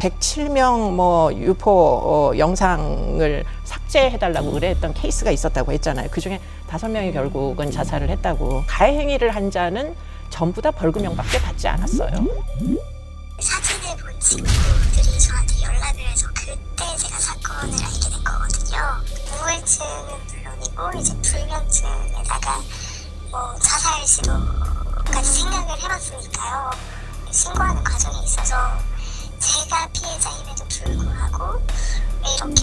107명 뭐 유포 영상을 삭제해달라고 의뢰했던 케이스가 있었다고 했잖아요. 그중에 5명이 결국은 자살을 했다고. 가해 행위를 한 자는 전부 다 벌금형밖에 받지 않았어요. 사진을 본 친구들이 저한테 연락을 해서 그때 제가 사건을 알게 된 거거든요. 우울증은 물론이고 이제 불면증에다가 뭐 자살 시도까지 생각을 해봤으니까요. 신고하는 과정에 있어서 제가 피해자임에도 불구하고 왜 이렇게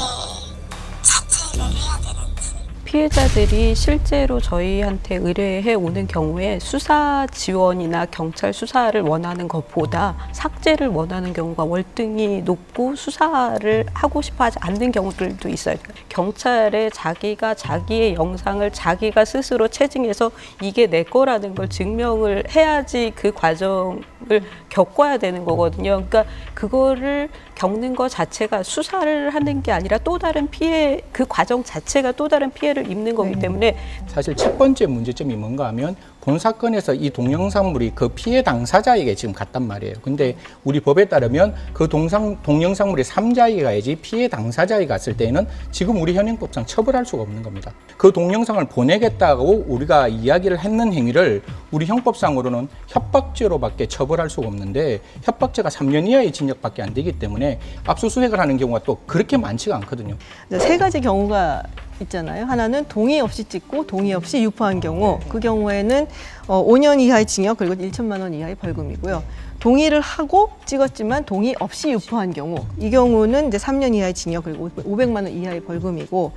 자책을 해야 되는지. 피해자들이 실제로 저희한테 의뢰해 오는 경우에 수사 지원이나 경찰 수사를 원하는 것보다 삭제를 원하는 경우가 월등히 높고 수사를 하고 싶어 하지 않는 경우들도 있어요. 경찰에 자기가 자기의 영상을 자기가 스스로 체증해서 이게 내 거라는 걸 증명을 해야지 그 과정을 겪어야 되는 거거든요. 그러니까 그거를 겪는 것 자체가 수사를 하는 게 아니라 또 다른 피해, 그 과정 자체가 또 다른 피해를 입는 거기 때문에 사실 첫 번째 문제점이 뭔가 하면 본 사건에서 이 동영상물이 그 피해 당사자에게 지금 갔단 말이에요. 근데 우리 법에 따르면 그 동영상물이 3자에게 가야지 피해 당사자에게 갔을 때는 지금 우리 현행법상 처벌할 수가 없는 겁니다. 그 동영상을 보내겠다고 우리가 이야기를 했는 행위를 우리 형법상으로는 협박죄로밖에 처벌할 수가 없는데 협박죄가 3년 이하의 징역밖에 안 되기 때문에 압수수색을 하는 경우가 또 그렇게 많지가 않거든요. 세 가지 경우가 있잖아요. 하나는 동의 없이 찍고 동의 없이 유포한 경우, 그 경우에는 5년 이하의 징역 그리고 1천만 원 이하의 벌금이고요. 동의를 하고 찍었지만 동의 없이 유포한 경우, 이 경우는 이제 3년 이하의 징역 그리고 500만 원 이하의 벌금이고,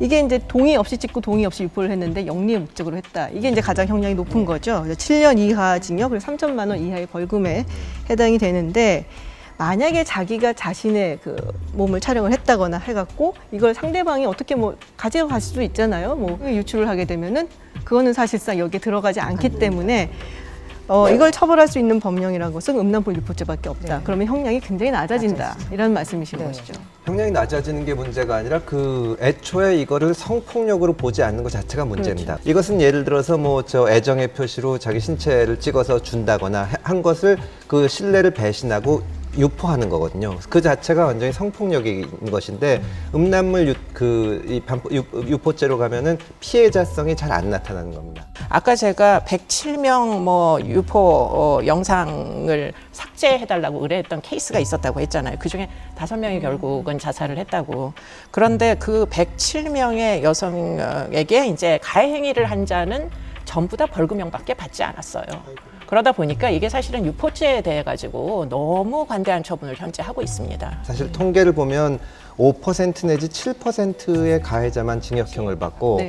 이게 이제 동의 없이 찍고 동의 없이 유포를 했는데 영리의 목적으로 했다. 이게 이제 가장 형량이 높은 거죠. 7년 이하 징역 그리고 3천만 원 이하의 벌금에 해당이 되는데, 만약에 자기가 자신의 그 몸을 촬영을 했다거나 해갖고 이걸 상대방이 어떻게 뭐 가져갈 수도 있잖아요. 뭐 유출을 하게 되면은 그거는 사실상 여기에 들어가지 않기 때문에 이걸 처벌할 수 있는 법령이라는 것은 음란물 유포죄밖에 없다. 그러면 형량이 굉장히 낮아진다. 이런 말씀이신 것이죠. 형량이 낮아지는 게 문제가 아니라 그 애초에 이거를 성폭력으로 보지 않는 것 자체가 문제입니다. 그렇죠. 이것은 예를 들어서 뭐 저 애정의 표시로 자기 신체를 찍어서 준다거나 한 것을 그 신뢰를 배신하고 유포하는 거거든요. 그 자체가 완전히 성폭력인 것인데 음란물 유포죄로 가면은 피해자성이 잘 안 나타나는 겁니다. 아까 제가 107명 뭐 유포 영상을 삭제해달라고 의뢰했던 케이스가 있었다고 했잖아요. 그중에 5명이 결국은 자살을 했다고. 그런데 그 107명의 여성에게 이제 가해 행위를 한 자는 전부 다 벌금형밖에 받지 않았어요. 그러다 보니까 이게 사실은 유포죄에 대해 가지고 너무 관대한 처분을 현재 하고 있습니다. 사실 통계를 보면 5% 내지 7%의 가해자만 징역형을 받고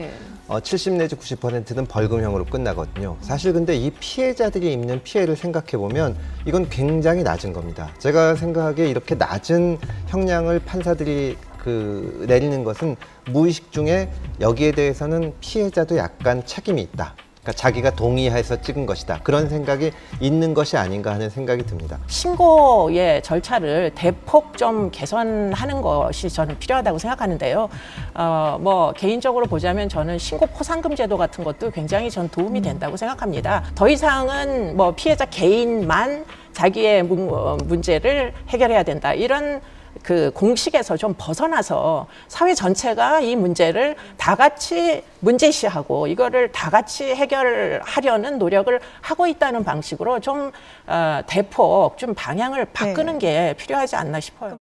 70 내지 90%는 벌금형으로 끝나거든요. 사실 근데 이 피해자들이 입는 피해를 생각해 보면 이건 굉장히 낮은 겁니다. 제가 생각하기에 이렇게 낮은 형량을 판사들이 내리는 것은 무의식 중에 여기에 대해서는 피해자도 약간 책임이 있다. 그러니까 자기가 동의해서 찍은 것이다. 그런 생각이 있는 것이 아닌가 하는 생각이 듭니다. 신고의 절차를 대폭 좀 개선하는 것이 저는 필요하다고 생각하는데요. 뭐 개인적으로 보자면 저는 신고 포상금 제도 같은 것도 굉장히 전 도움이 된다고 생각합니다. 더 이상은 뭐 피해자 개인만 자기의 문제를 해결해야 된다. 이런 그 공식에서 좀 벗어나서 사회 전체가 이 문제를 다 같이 문제시하고 이거를 다 같이 해결하려는 노력을 하고 있다는 방식으로 좀 대폭 좀 방향을 바꾸는 게 필요하지 않나 싶어요.